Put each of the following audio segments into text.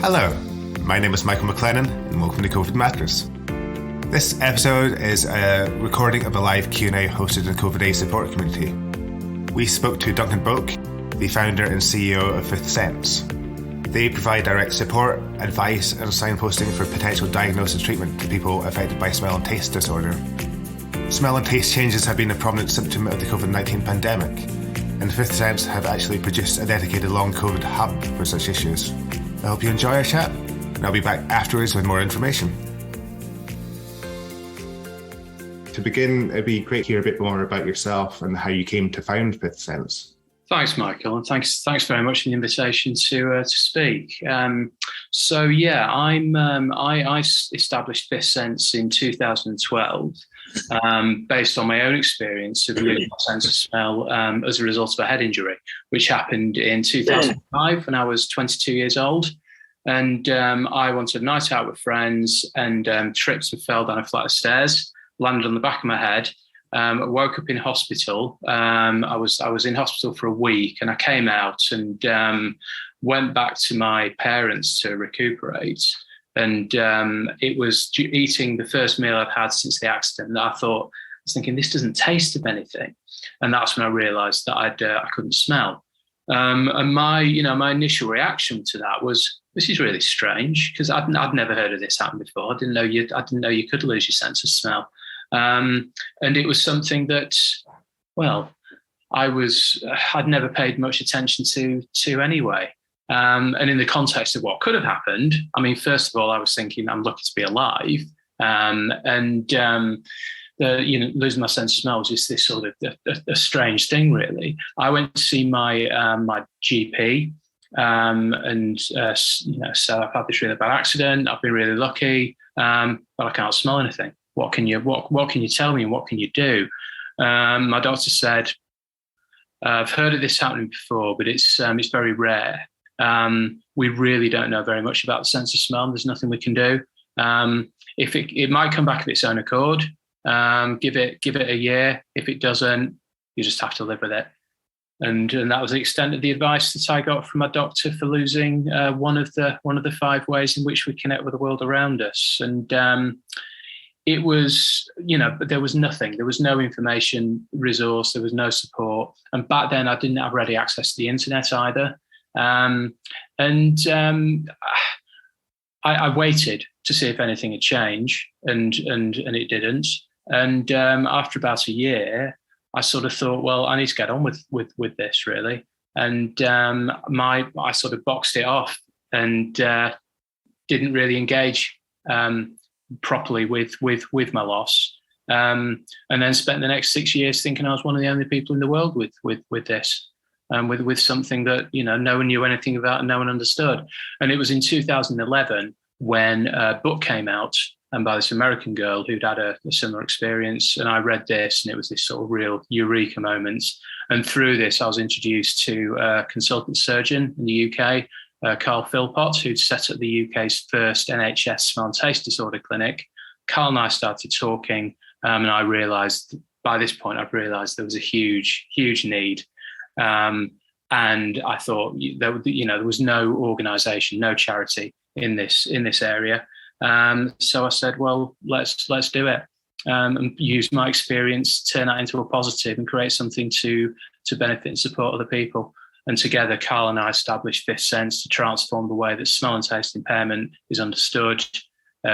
Hello, my name is Michael McLennan and welcome to COVID Matters. This episode is a recording of a live Q&A hosted in the COVID A support community. We spoke to Duncan Boak, the founder and CEO of Fifth Sense. They provide direct support, advice and signposting for potential diagnosis and treatment to people affected by smell and taste disorder. Smell and taste changes have been a prominent symptom of the COVID-19 pandemic, and Fifth Sense have actually produced a dedicated long COVID hub for such issues. I hope you enjoy our chat, and I'll be back afterwards with more information. To begin, it'd be great to hear a bit more about yourself and how you came to found Fifth Sense. Thanks, Michael, and thanks very much for the invitation to speak. I established Fifth Sense in 2012, based on my own experience of losing my sense of smell as a result of a head injury, which happened in 2005 when I was 22 years old. And I wanted a night out with friends and tripped and fell down a flight of stairs, landed on the back of my head. I woke up in hospital. I was in hospital for a week, and I came out and went back to my parents to recuperate. And it was eating the first meal I'd had since the accident that I was thinking, this doesn't taste of anything. And that's when I realised that I couldn't smell. And my initial reaction to that was, this is really strange, because I'd never heard of this happen before. I didn't know you could lose your sense of smell. And it was something that, well, I'd never paid much attention to anyway. And in the context of what could have happened, I mean, first of all, I was thinking, I'm lucky to be alive. Losing my sense of smell was just this sort of a strange thing, really. I went to see my GP, and so I've had this really bad accident. I've been really lucky, but I can't smell anything. What can you tell me, and what can you do? My doctor said, I've heard of this happening before, but it's very rare. We really don't know very much about the sense of smell. There's nothing we can do. If it might come back of its own accord. Give it a year. If it doesn't, you just have to live with it. And that was the extent of the advice that I got from my doctor for losing one of the 5 ways in which we connect with the world around us. And it was, but there was nothing. There was no information resource. There was no support. And back then, I didn't have ready access to the internet either. I waited to see if anything had changed, and it didn't. And after about a year, I sort of thought, well, I need to get on with this, really. And I sort of boxed it off and didn't really engage properly with my loss. And then spent the next 6 years thinking I was one of the only people in the world with this. With something that no one knew anything about and no one understood. And it was in 2011 when a book came out, and by this American girl who'd had a similar experience. And I read this, and it was this sort of real eureka moment. And through this, I was introduced to a consultant surgeon in the UK, Carl Philpott, who'd set up the UK's first NHS smell and taste disorder clinic. Carl and I started talking, and I realised by this point, I've realised there was a huge, huge need. And I thought there was no organisation, no charity in this area. So I said, well, let's do it, and use my experience, turn that into a positive, and create something to benefit and support other people. And together, Carl and I established Fifth Sense to transform the way that smell and taste impairment is understood,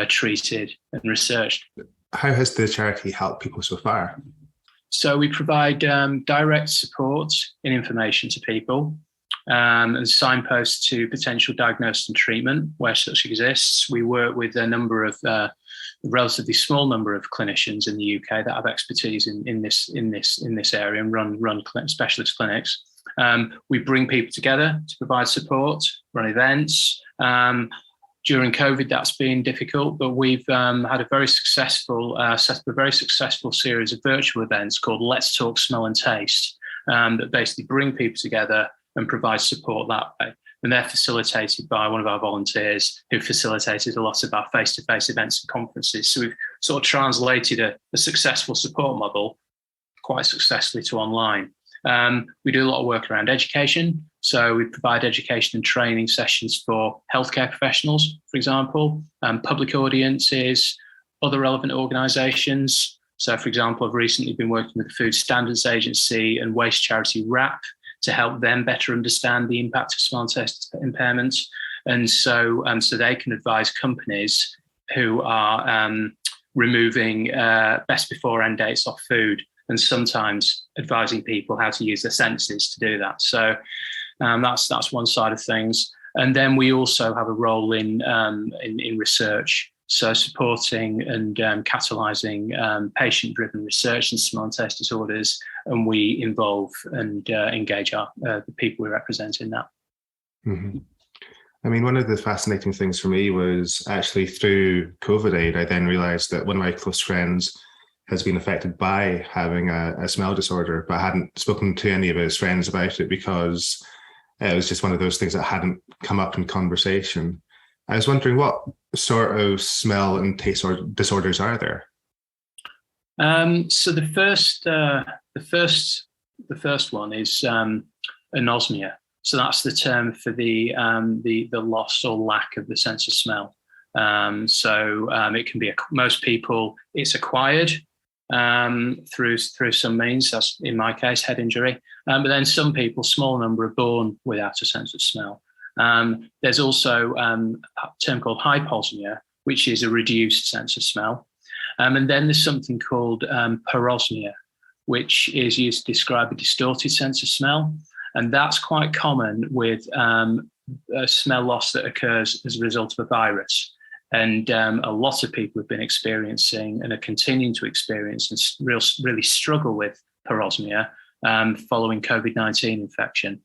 treated, and researched. How has the charity helped people so far? So we provide direct support in information to people, and signposts to potential diagnosis and treatment where such exists. We work with a relatively small number of clinicians in the UK that have expertise in this area and run specialist clinics. We bring people together to provide support, run events. During COVID, that's been difficult, but we've had a very successful series of virtual events called Let's Talk Smell and Taste, that basically bring people together and provide support that way. And they're facilitated by one of our volunteers who facilitated a lot of our face-to-face events and conferences. So we've sort of translated a successful support model quite successfully to online. We do a lot of work around education. So we provide education and training sessions for healthcare professionals, for example, public audiences, other relevant organisations. So, for example, I've recently been working with the Food Standards Agency and waste charity WRAP to help them better understand the impact of smell and taste impairments. And so they can advise companies who are removing best before end dates off food, and sometimes advising people how to use their senses to do that. So that's one side of things. And then we also have a role in research. So supporting and catalysing patient-driven research in smell and taste disorders, and we involve and engage the people we represent in that. Mm-hmm. I mean, one of the fascinating things for me was actually through COVID, I then realised that one of my close friends has been affected by having a smell disorder, but I hadn't spoken to any of his friends about it because it was just one of those things that hadn't come up in conversation. I was wondering, what sort of smell and taste disorders are there? So the first one is anosomia. So that's the term for the loss or lack of the sense of smell. It can be most people it's acquired through some means. That's in my case head injury. But then some people, small number, are born without a sense of smell. There's also a term called hypostamia, which is a reduced sense of smell. And then there's something called parosmia, which is used to describe a distorted sense of smell. And that's quite common with a smell loss that occurs as a result of a virus. And a lot of people have been experiencing and are continuing to experience and really struggle with parosmia following COVID-19 infection.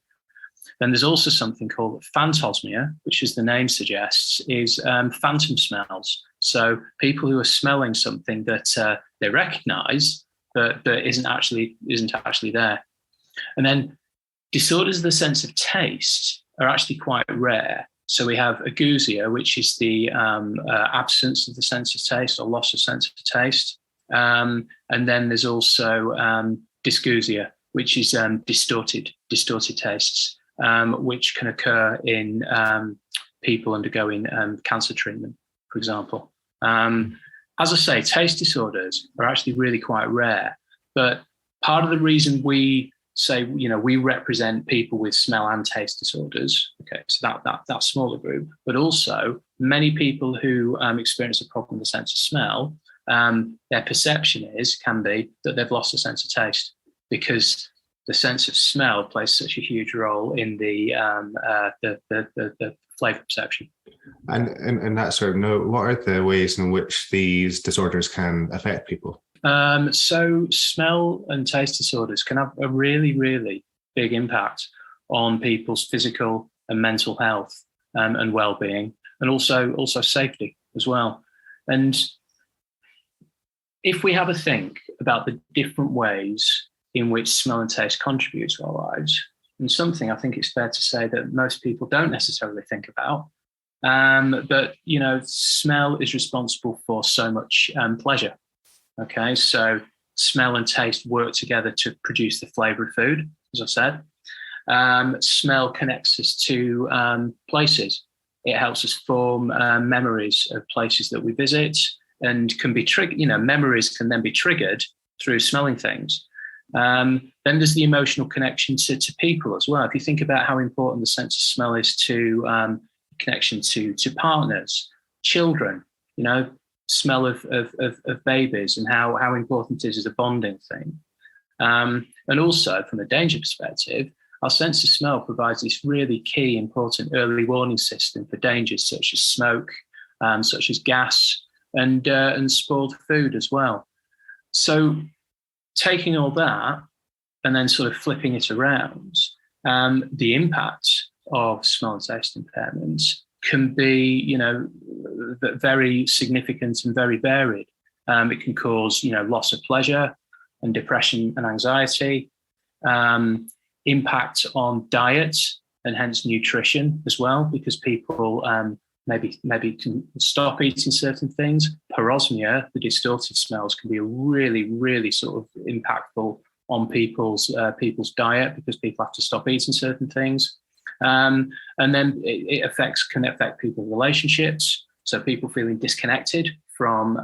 Then there's also something called phantosmia, which, as the name suggests, is phantom smells. So people who are smelling something that they recognise but isn't actually there. And then disorders of the sense of taste are actually quite rare. So we have agousia, which is the absence of the sense of taste or loss of sense of taste. And then there's also dysgeusia, which is distorted tastes. Which can occur in people undergoing cancer treatment, for example. As I say, taste disorders are actually really quite rare, but part of the reason we say, we represent people with smell and taste disorders, okay, so that smaller group, but also many people who experience a problem with the sense of smell, their perception can be that they've lost a sense of taste, because the sense of smell plays such a huge role in the flavour perception. And that sort of note, what are the ways in which these disorders can affect people? So smell and taste disorders can have a really, really big impact on people's physical and mental health and well-being, and also safety as well. And if we have a think about the different ways in which smell and taste contribute to our lives, and something I think it's fair to say that most people don't necessarily think about. But smell is responsible for so much pleasure. Okay, so smell and taste work together to produce the flavour of food, as I said. Smell connects us to places. It helps us form memories of places that we visit, and can be triggered. Memories can then be triggered through smelling things. Then there's the emotional connection to people as well. If you think about how important the sense of smell is to connection to partners, children, smell of babies, and how important it is as a bonding thing. And also from a danger perspective, our sense of smell provides this really key, important early warning system for dangers such as smoke, such as gas, and spoiled food as well. So taking all that and then sort of flipping it around, the impact of smell and taste impairments can be, very significant and very varied. It can cause, loss of pleasure and depression and anxiety, impact on diet and hence nutrition as well, because people maybe can stop eating certain things. Parosmia, the distorted smells, can be really, really sort of impactful on people's diet, because people have to stop eating certain things. And then it can affect people's relationships. So people feeling disconnected from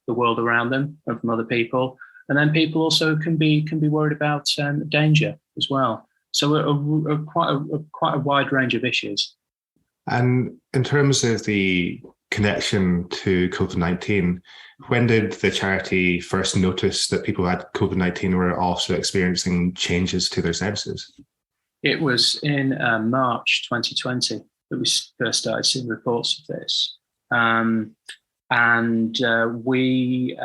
the world around them and from other people. And then people also can be worried about danger as well. So quite a wide range of issues. And in terms of the connection to COVID-19, when did the charity first notice that people who had COVID-19 were also experiencing changes to their services? It was in March 2020 that we first started seeing reports of this. We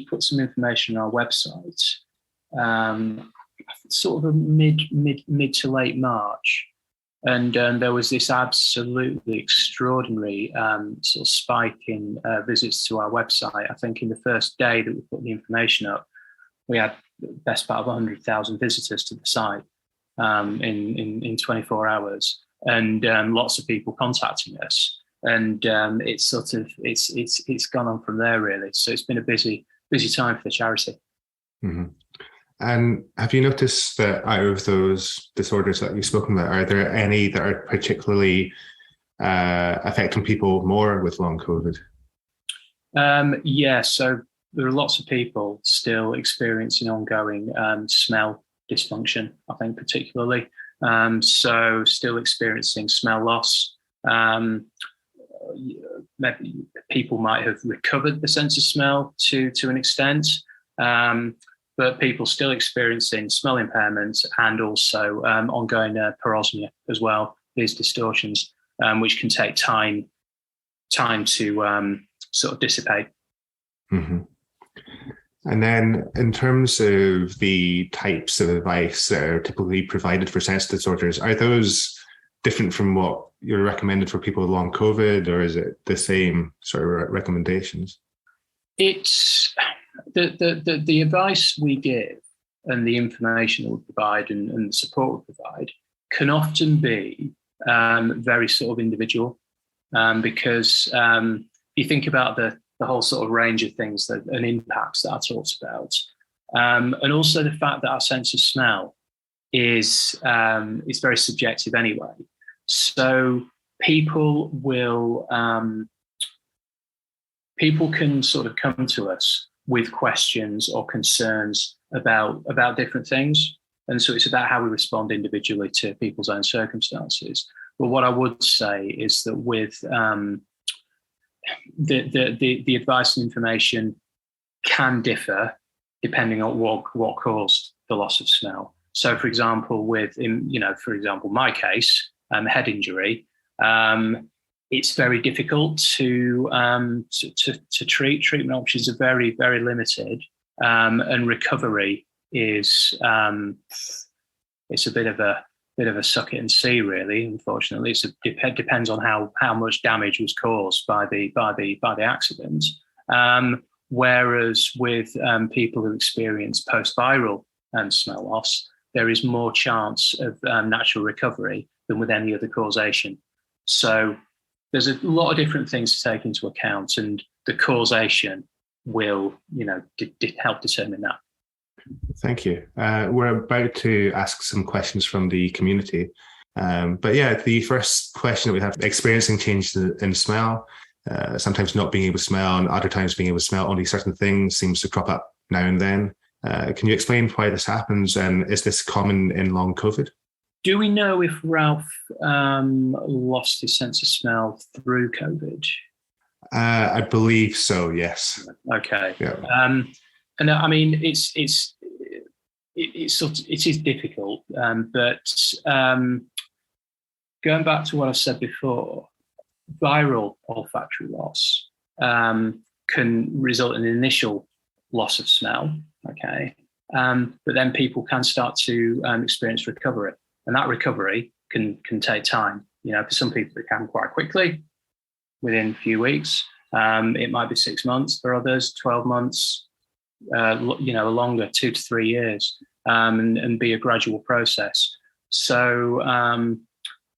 put some information on our website, sort of a mid to late March, and there was this absolutely extraordinary sort of spike in visits to our website. I think in the first day that we put the information up, we had the best part of 100,000 visitors to the site in 24 hours, and lots of people contacting us. And it's gone on from there, really. So it's been a busy time for the charity. Mm-hmm. And have you noticed that out of those disorders that you've spoken about, are there any that are particularly affecting people more with long COVID? Yeah, so there are lots of people still experiencing ongoing smell dysfunction, I think particularly. So still experiencing smell loss. Maybe people might have recovered the sense of smell to an extent, but people still experiencing smell impairment and also ongoing parosmia as well, these distortions, which can take time to sort of dissipate. Mm-hmm. And then in terms of the types of advice that are typically provided for sensitive disorders, are those different from what you're recommended for people with long COVID, or is it the same sort of recommendations? It's the advice we give and the information that we provide and the support we provide can often be very sort of individual, because you think about the whole sort of range of things and impacts that I talked about, and also the fact that our sense of smell is very subjective anyway. So people can sort of come to us with questions or concerns about different things, and so it's about how we respond individually to people's own circumstances. But what I would say is that with the advice and information can differ depending on what caused the loss of smell. So, for example, my case, head injury, it's very difficult to treat. Treatment options are very, very limited, and recovery is it's a bit of a suck it and see, really. Unfortunately, it depends on how much damage was caused by the accident. Whereas with people who experience post-viral smell loss, there is more chance of natural recovery than with any other causation. So there's a lot of different things to take into account, and the causation will, help determine that. Thank you. We're about to ask some questions from the community. But yeah, the first question that we have, experiencing change in smell, sometimes not being able to smell and other times being able to smell only certain things, seems to crop up now and then. Can you explain why this happens, and is this common in long COVID? Do we know if Ralph lost his sense of smell through COVID? I believe so, yes. Okay. Yeah. And I mean, it is difficult, but going back to what I said before, viral olfactory loss can result in an initial loss of smell, okay? But then people can start to experience recovery, and that recovery can take time. For some people it can quite quickly, within a few weeks. It might be 6 months for others, 12 months, longer, 2 to 3 years, and be a gradual process. So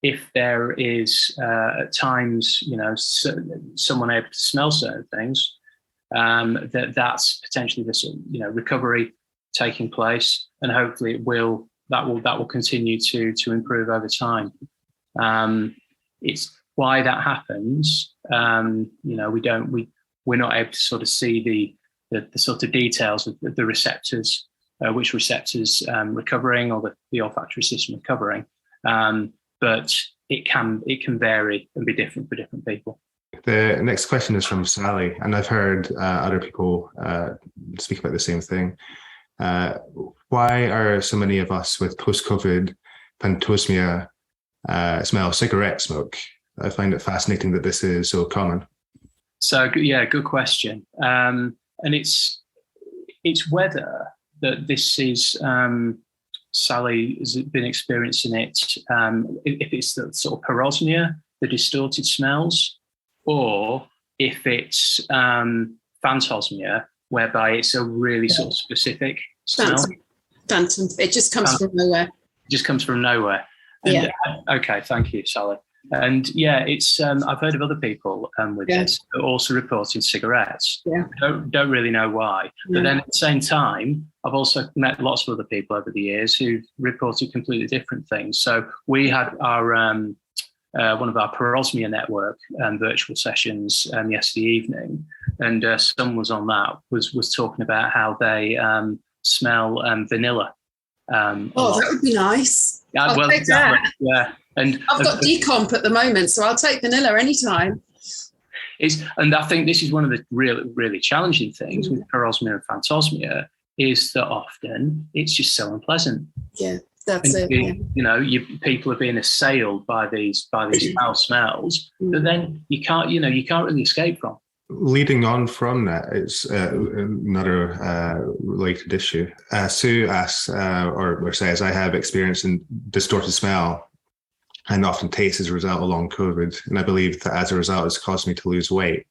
if there is at times, someone able to smell certain things, that's potentially this, recovery taking place, and hopefully it will that will continue to improve over time. It's why that happens. We're not able to sort of see the sort of details of the receptors, which receptors recovering, or the olfactory system recovering. But it can vary and be different for different people. The next question is from Sally, and I've heard other people speak about the same thing. Why are so many of us with post-COVID phantosmia smell cigarette smoke? I find it fascinating that this is so common. So yeah, good question. And it's whether that this is Sally has been experiencing it. If it's the sort of parosmia, the distorted smells, or if it's phantosmia, whereby it's a really sort of specific smell. Phantom. It just comes from nowhere. It just comes from nowhere. And, okay, thank you, Sally. And yeah, it's I've heard of other people with this also reporting cigarettes. Yeah. Don't really know why. But then at the same time, I've also met lots of other people over the years who've reported completely different things. So we had our one of our parosmia network virtual sessions yesterday evening, and someone was on that was talking about how they smell vanilla. That would be nice. Yeah, well, exactly. That. Yeah. And I've got decomp at the moment, so I'll take vanilla anytime. And I think this is one of the really challenging things with parosmia and phantosmia, is that often it's just so unpleasant. Yeah, that's it. People are being assailed by these foul smells that then you can't really escape from. Leading on from that, it's another related issue. Sue asks, or says, I have experience in distorted smell and often taste as a result of long COVID. And I believe that as a result, it's caused me to lose weight.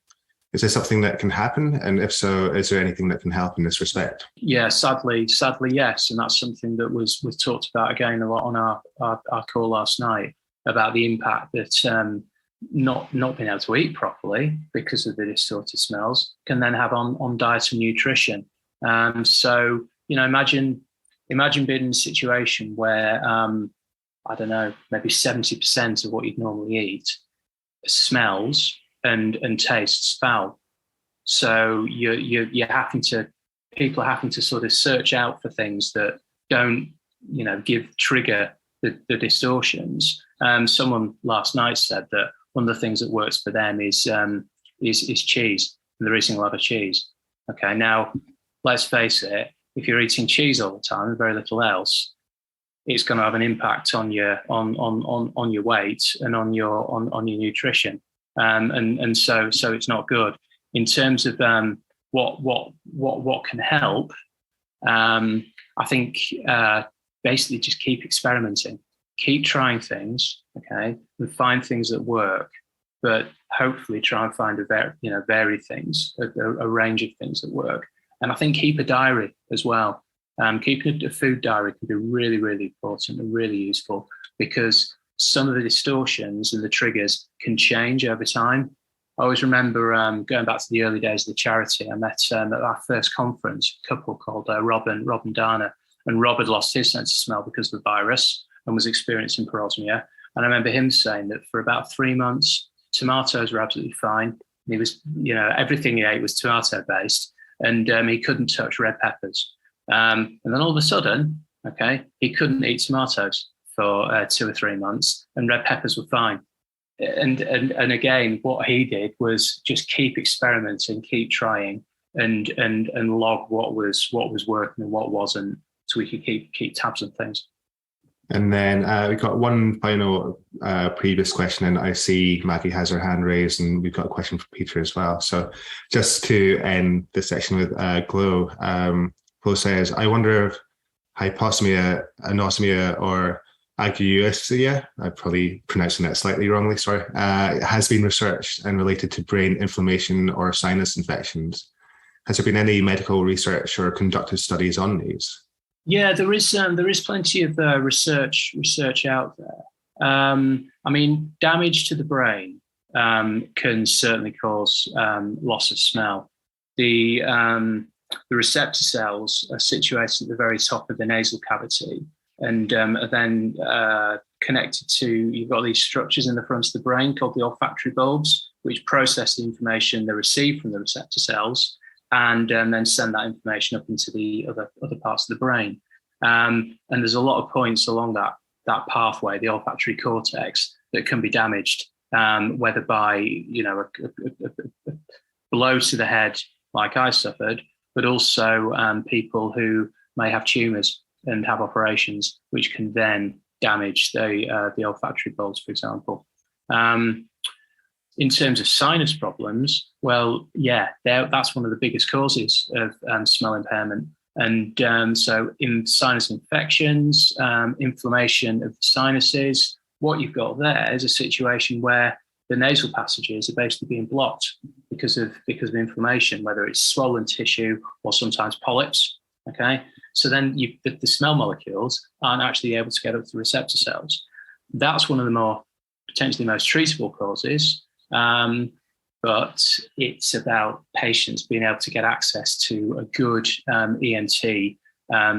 Is this something that can happen? And if so, is there anything that can help in this respect? Yeah, sadly, yes. And that's something that was talked about again a lot on our call last night, about the impact that not being able to eat properly because of the distorted smells can then have on diet and nutrition. So, imagine being in a situation where, I don't know, maybe 70% of what you'd normally eat smells and tastes foul. So people are having to sort of search out for things that don't, trigger the distortions. Someone last night said that one of the things that works for them is cheese, and they're eating a lot of cheese. Okay, now let's face it, if you're eating cheese all the time and very little else, it's going to have an impact on your weight and on your nutrition, and so it's not good. In terms of what can help, I think basically just keep experimenting, keep trying things, okay, and find things that work, but hopefully try and find varied things, a range of things that work. And I think keep a diary as well. Keeping a food diary can be really, really important and really useful, because some of the distortions and the triggers can change over time. I always remember going back to the early days of the charity, I met at our first conference a couple called Rob and Dana, and Rob had lost his sense of smell because of the virus and was experiencing parosmia. And I remember him saying that for about 3 months, tomatoes were absolutely fine. And he was, everything he ate was tomato based, and he couldn't touch red peppers. And then all of a sudden, okay, he couldn't eat tomatoes for 2 or 3 months, and red peppers were fine. And again, what he did was just keep experimenting, keep trying, and log what was working and what wasn't, so we could keep tabs on things. And then we've got one final previous question, and I see Maggie has her hand raised, and we've got a question for Peter as well. So just to end this section with Glow, Glow says, I wonder if hypostamia, anosomia, or agusia, I'm probably pronouncing that slightly wrongly, sorry, has been researched and related to brain inflammation or sinus infections. Has there been any medical research or conducted studies on these? Yeah, there is plenty of research out there. Damage to the brain can certainly cause loss of smell. The receptor cells are situated at the very top of the nasal cavity, and are then connected to, you've got these structures in the front of the brain called the olfactory bulbs, which process the information they receive from the receptor cells and then send that information up into the other parts of the brain. And there's a lot of points along that pathway, the olfactory cortex, that can be damaged, whether by a blow to the head like I suffered, but also people who may have tumours and have operations which can then damage the olfactory bulbs, for example. In terms of sinus problems, well, yeah, that's one of the biggest causes of smell impairment. And so in sinus infections, inflammation of the sinuses, what you've got there is a situation where the nasal passages are basically being blocked because of inflammation, whether it's swollen tissue or sometimes polyps. Okay, so then the smell molecules aren't actually able to get up to the receptor cells. That's one of the more potentially most treatable causes, but it's about patients being able to get access to a good ENT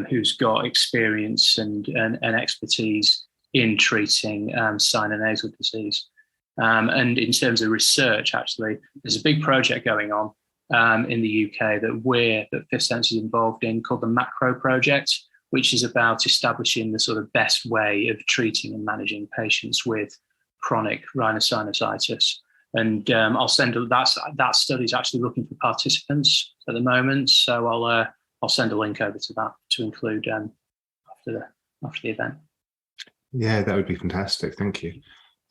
who's got experience and expertise in treating sinonasal disease. And in terms of research, actually, there's a big project going on in the UK that Fifth Sense is involved in, called the Macro Project, which is about establishing the sort of best way of treating and managing patients with chronic rhinosinusitis. And I'll send that study is actually looking for participants at the moment, so I'll send a link over to that to include after the event. Yeah, that would be fantastic. Thank you.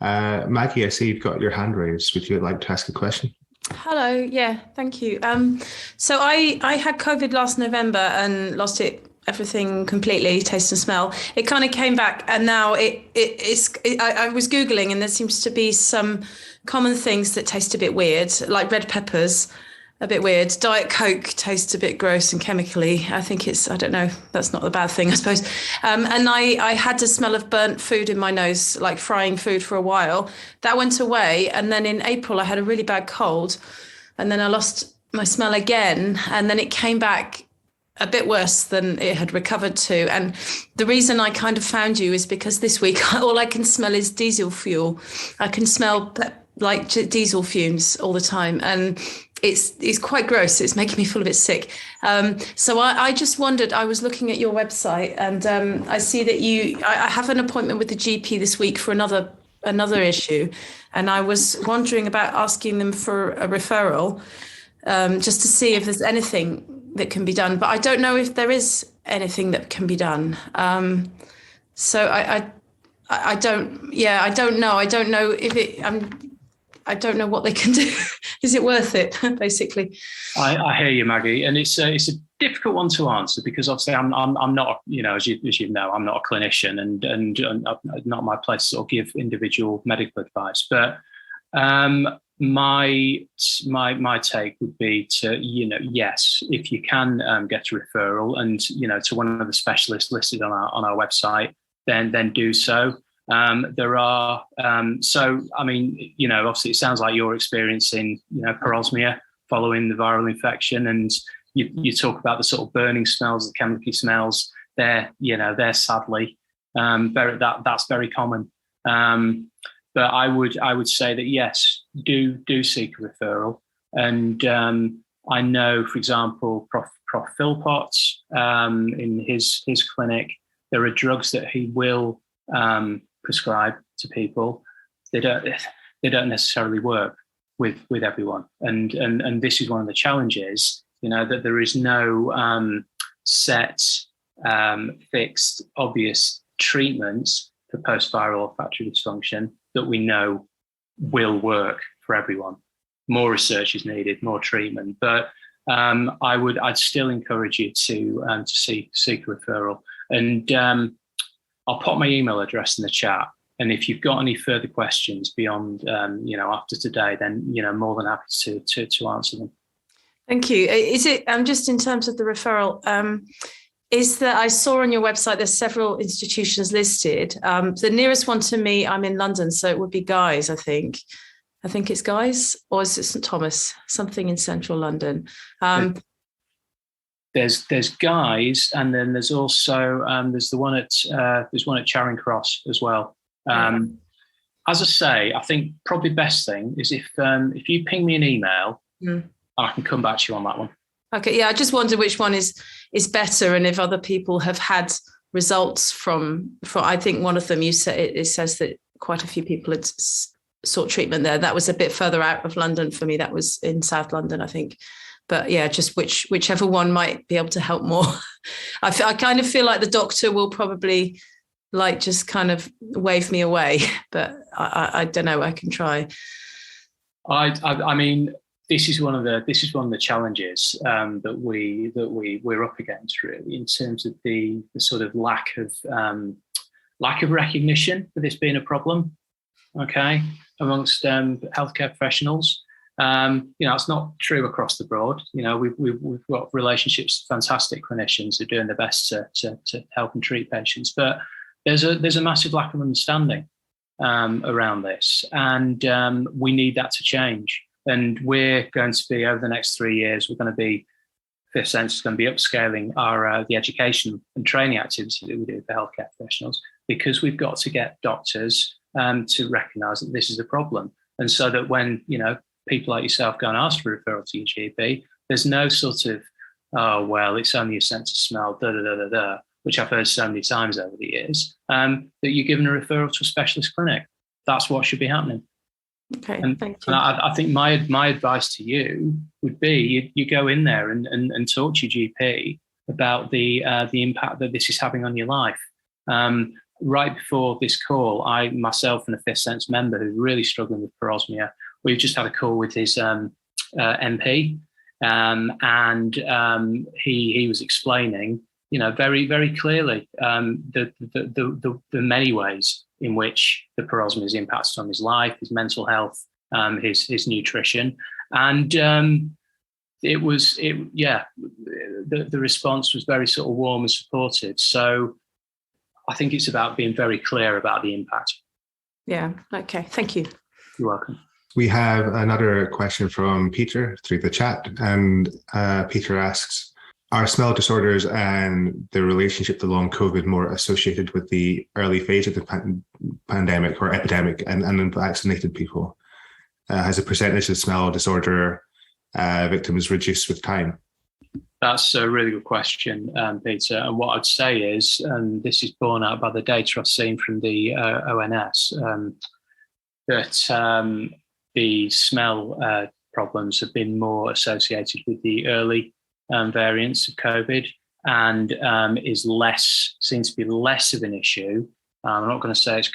Maggie, I see you've got your hand raised. Would you like to ask a question? Hello. Yeah, thank you. So I had COVID last November and lost everything completely, taste and smell. It kind of came back, and now I was Googling, and there seems to be some common things that taste a bit weird, like red peppers, a bit weird. Diet Coke tastes a bit gross and chemically. I think I don't know, that's not a bad thing, I suppose. And I had a smell of burnt food in my nose, like frying food for a while. That went away. And then in April, I had a really bad cold. And then I lost my smell again. And then it came back a bit worse than it had recovered to. And the reason I kind of found you is because this week, all I can smell is diesel fuel. I can smell like diesel fumes all the time. And it's quite gross. It's making me feel a bit sick. So I just wondered, I was looking at your website, and I see that I have an appointment with the GP this week for another issue. And I was wondering about asking them for a referral, just to see if there's anything that can be done. But I don't know if there is anything that can be done. So I don't know. I don't know if I don't know what they can do. Is it worth it, basically? I hear you, Maggie, and it's a difficult one to answer because obviously I'm not, as you know, I'm not a clinician, and not my place to sort of give individual medical advice. But my take would be to, yes, if you can get a referral and to one of the specialists listed on our website, then do so. There are, obviously it sounds like you're experiencing, parosmia following the viral infection, and you talk about the sort of burning smells, the chemical smells. They're sadly, that's very common. But I would say that yes, do seek a referral. And I know, for example, Prof. Philpott, in his clinic, there are drugs that he will prescribe to people. They don't necessarily work with everyone, and this is one of the challenges, that there is no set fixed obvious treatments for post-viral olfactory dysfunction that we know will work for everyone. More research is needed, more treatment, but I'd still encourage you to seek a referral. And I'll pop my email address in the chat. And if you've got any further questions beyond, after today, then, more than happy to answer them. Thank you. Is it, just in terms of the referral, is that I saw on your website, there's several institutions listed. The nearest one to me, I'm in London, so it would be Guy's, I think. I think it's Guy's, or is it St Thomas? Something in central London. there's Guy's, and then there's also there's one at Charing Cross as well. As I say, I think probably best thing is if you ping me an email, I can come back to you on that one. Okay, yeah, I just wonder which one is better, and if other people have had results from I think one of them, you said it says that quite a few people had sought treatment there. That was a bit further out of London for me. That was in South London, I think. But yeah, just whichever one might be able to help more. I kind of feel like the doctor will probably like just kind of wave me away, but I don't know. I can try. I mean, this is one of the challenges that we're up against, really, in terms of the sort of lack of recognition for this being a problem. Okay, amongst healthcare professionals. It's not true across the board. We've got relationships, fantastic clinicians who are doing their best to help and treat patients, but there's a massive lack of understanding around this, and we need that to change. And we're going to be, over the next 3 years, we're going to be, Fifth Sense is going to be upscaling our the education and training activity that we do for healthcare professionals, because we've got to get doctors to recognise that this is a problem, and so that when people like yourself go and ask for referral to your GP, there's no sort of, oh, well, it's only a sense of smell, which I've heard so many times over the years, that you're given a referral to a specialist clinic. That's what should be happening. Okay, and, thank you. And I think my advice to you would be you go in there and talk to your GP about the impact that this is having on your life. Right before this call, I myself and a Fifth Sense member who's really struggling with parosmia, we've just had a call with his MP, and he was explaining, very, very clearly the many ways in which the parosmia has impacted on his life, his mental health, his nutrition, and the response was very sort of warm and supportive. So I think it's about being very clear about the impact. Yeah. Okay. Thank you. You're welcome. We have another question from Peter through the chat, and Peter asks, are smell disorders and the relationship to long COVID more associated with the early phase of the pandemic or epidemic and unvaccinated people? Has the percentage of smell disorder victims reduced with time? That's a really good question, Peter. And what I'd say is, and this is borne out by the data I've seen from the ONS, that the smell problems have been more associated with the early variants of COVID, and seems to be less of an issue. I'm not going to say it's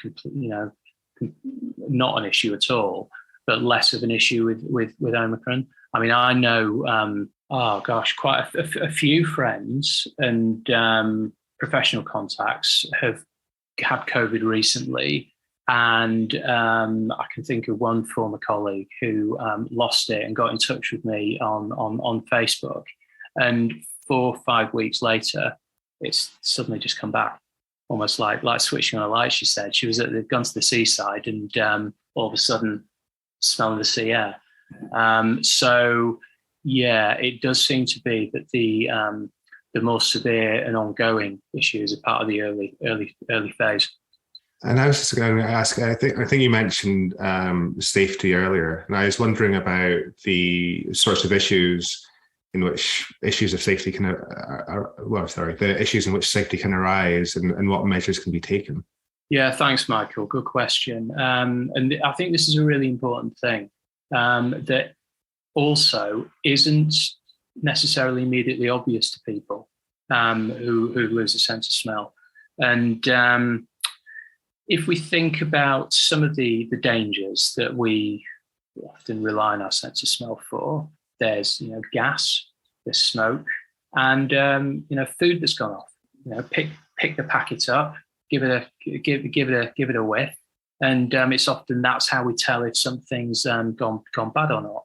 not an issue at all, but less of an issue with Omicron. I mean, I know, quite a few friends and professional contacts have had COVID recently. And I can think of one former colleague who lost it and got in touch with me on Facebook. And 4 or 5 weeks later, it's suddenly just come back, almost like switching on a light. She said she they'd gone to the seaside and all of a sudden smelling the sea air. So yeah, it does seem to be that the more severe and ongoing issues are part of the early phase. And I was just going to ask, I think you mentioned safety earlier, and I was wondering about the sorts of issues in which issues of safety the issues in which safety can arise and what measures can be taken. Yeah, thanks, Michael. Good question. And I think this is a really important thing that also isn't necessarily immediately obvious to people who lose a sense of smell. And if we think about some of the dangers that we often rely on our sense of smell for, there's gas, there's smoke, and food that's gone off. Pick the packet up, give it a whiff, and it's often that's how we tell if something's gone bad or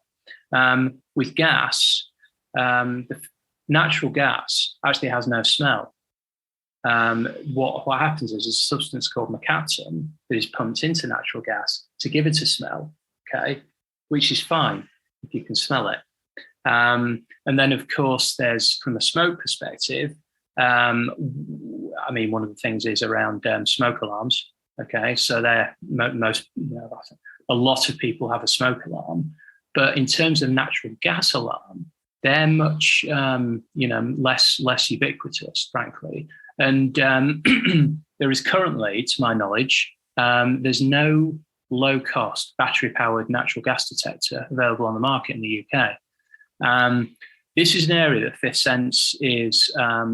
not. With gas, the natural gas actually has no smell. What happens is a substance called mercaptan that is pumped into natural gas to give it a smell, okay, which is fine if you can smell it. And then, of course, there's from a smoke perspective. I mean, one of the things is around smoke alarms. Okay, so they're most, a lot of people have a smoke alarm, but in terms of natural gas alarm, they're much, less ubiquitous, frankly. And there is currently, to my knowledge, there's no low-cost battery-powered natural gas detector available on the market in the UK. This is an area that Fifth Sense is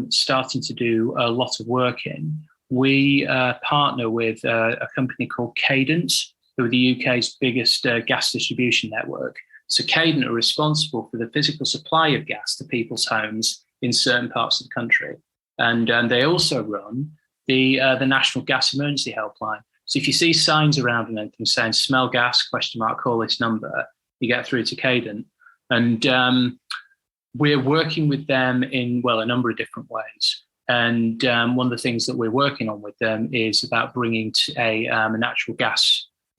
starting to do a lot of work in. We partner with a company called Cadent, who are the UK's biggest gas distribution network. So Cadent are responsible for the physical supply of gas to people's homes in certain parts of the country. And they also run the National Gas Emergency Helpline. So if you see signs around and anything saying smell gas, ? Call this number, you get through to Cadent. And we're working with them in, a number of different ways. And one of the things that we're working on with them is about bringing a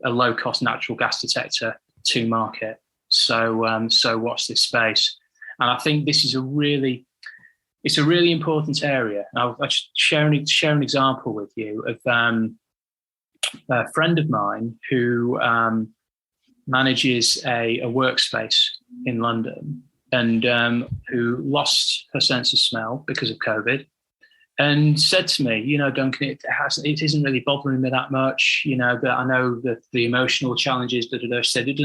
low-cost natural gas detector to market. So watch this space. And I think this is a really important area. I'll share an example with you of a friend of mine who manages a workspace in London and who lost her sense of smell because of COVID, and said to me, Duncan, it isn't really bothering me that much, but I know that the emotional challenges that are said, that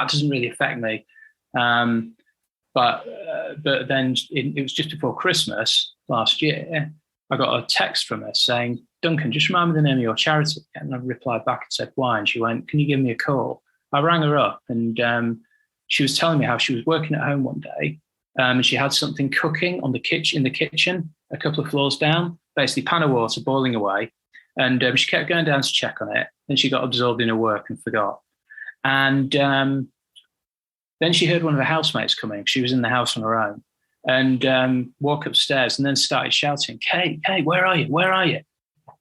doesn't really affect me. But then it was just before Christmas last year, I got a text from her saying, Duncan, just remind me the name of your charity. And I replied back and said, why? And she went, can you give me a call? I rang her up and she was telling me how she was working at home one day and she had something cooking in the kitchen, a couple of floors down, basically pan of water boiling away. And she kept going down to check on it. Then she got absorbed in her work and forgot. And then she heard one of her housemates coming. She was in the house on her own and walk upstairs and then started shouting, Kate, where are you? Where are you?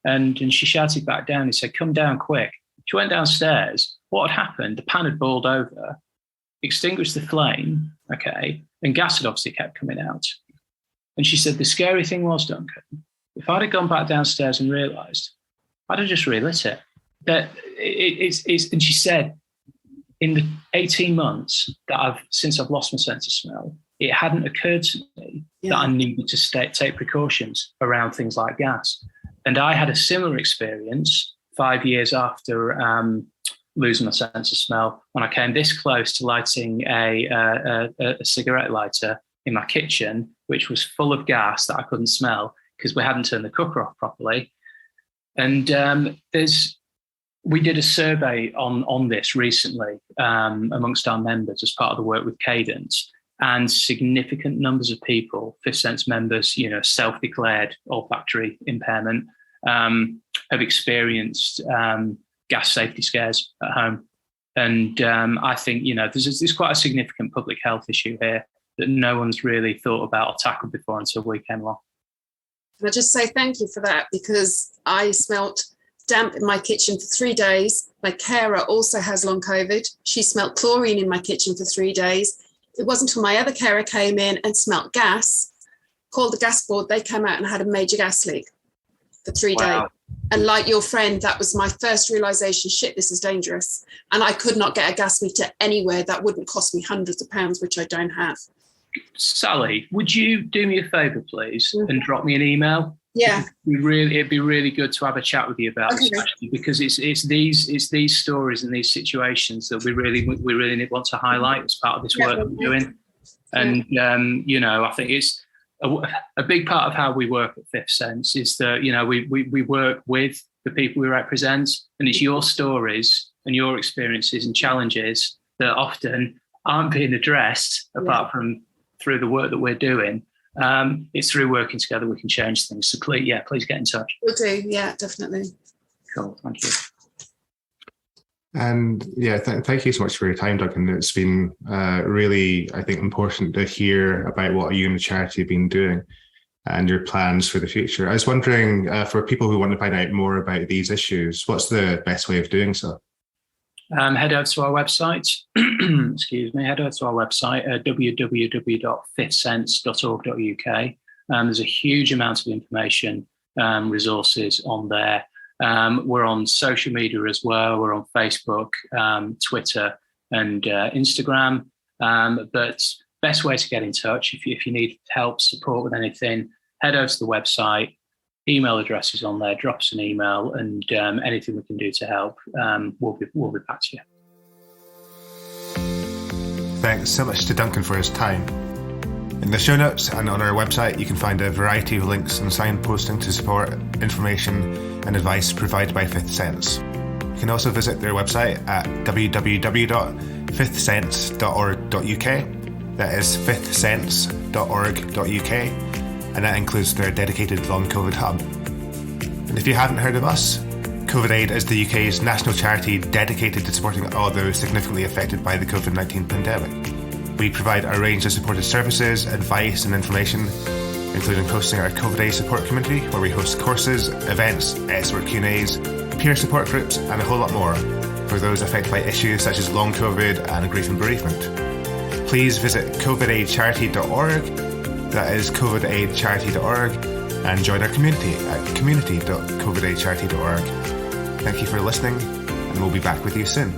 And she shouted back down and said, come down quick. She went downstairs. What had happened? The pan had boiled over, extinguished the flame, okay, and gas had obviously kept coming out. And she said, the scary thing was, Duncan, if I'd have gone back downstairs and realised, I'd have just relit it. And she said, in the 18 months since I've lost my sense of smell, it hadn't occurred to me that I needed to take precautions around things like gas. And I had a similar experience 5 years after losing my sense of smell when I came this close to lighting a cigarette lighter in my kitchen, which was full of gas that I couldn't smell because we hadn't turned the cooker off properly. And we did a survey on this recently amongst our members as part of the work with Cadence, and significant numbers of people, Fifth Sense members, self-declared olfactory impairment, have experienced gas safety scares at home. And I think, there's quite a significant public health issue here that no one's really thought about or tackled before until we came along. Can I just say thank you for that, because I smelt damp in my kitchen for 3 days. My carer also has long COVID. She smelt chlorine in my kitchen for 3 days. It wasn't until my other carer came in and smelt gas, called the gas board, they came out and had a major gas leak for 3 days. And like your friend, that was my first realisation, shit, this is dangerous. And I could not get a gas meter anywhere that wouldn't cost me hundreds of pounds, which I don't have. Sally, would you do me a favour, please, and drop me an email? Yeah, it'd be really good to have a chat with you about this, actually, because it's these stories and these situations that we really want to highlight as part of this work that we're doing. And I think it's a big part of how we work at Fifth Sense is that we work with the people we represent, and it's your stories and your experiences and challenges that often aren't being addressed apart from through the work that we're doing. It's through working together we can change things. So please get in touch. We'll do, yeah, definitely. Cool, thank you. And thank you so much for your time, Duncan. It's been really, I think, important to hear about what you and the charity have been doing and your plans for the future. I was wondering, for people who want to find out more about these issues, what's the best way of doing so? Head over to our website. Excuse me. Head over to our website, www.fifthsense.org.uk. There's a huge amount of information, resources on there. We're on social media as well. We're on Facebook, Twitter, and Instagram. But best way to get in touch if you need help, support with anything, head over to the website. Email address is on there. Drop us an email, and anything we can do to help, we'll be back to you. Thanks so much to Duncan for his time. In the show notes and on our website, you can find a variety of links and signposting to support, information and advice provided by Fifth Sense. You can also visit their website at www.fifthsense.org.uk. That is fifthsense.org.uk, and that includes their dedicated long COVID hub. And if you haven't heard of us, COVID Aid is the UK's national charity dedicated to supporting all those significantly affected by the COVID-19 pandemic. We provide a range of supported services, advice and information, including hosting our COVID Aid support community, where we host courses, events, expert Q&As, peer support groups and a whole lot more for those affected by issues such as long COVID and grief and bereavement. Please visit covidaidcharity.org, that is covidaidcharity.org, and join our community at community.covidaidcharity.org. Thank you for listening, and we'll be back with you soon.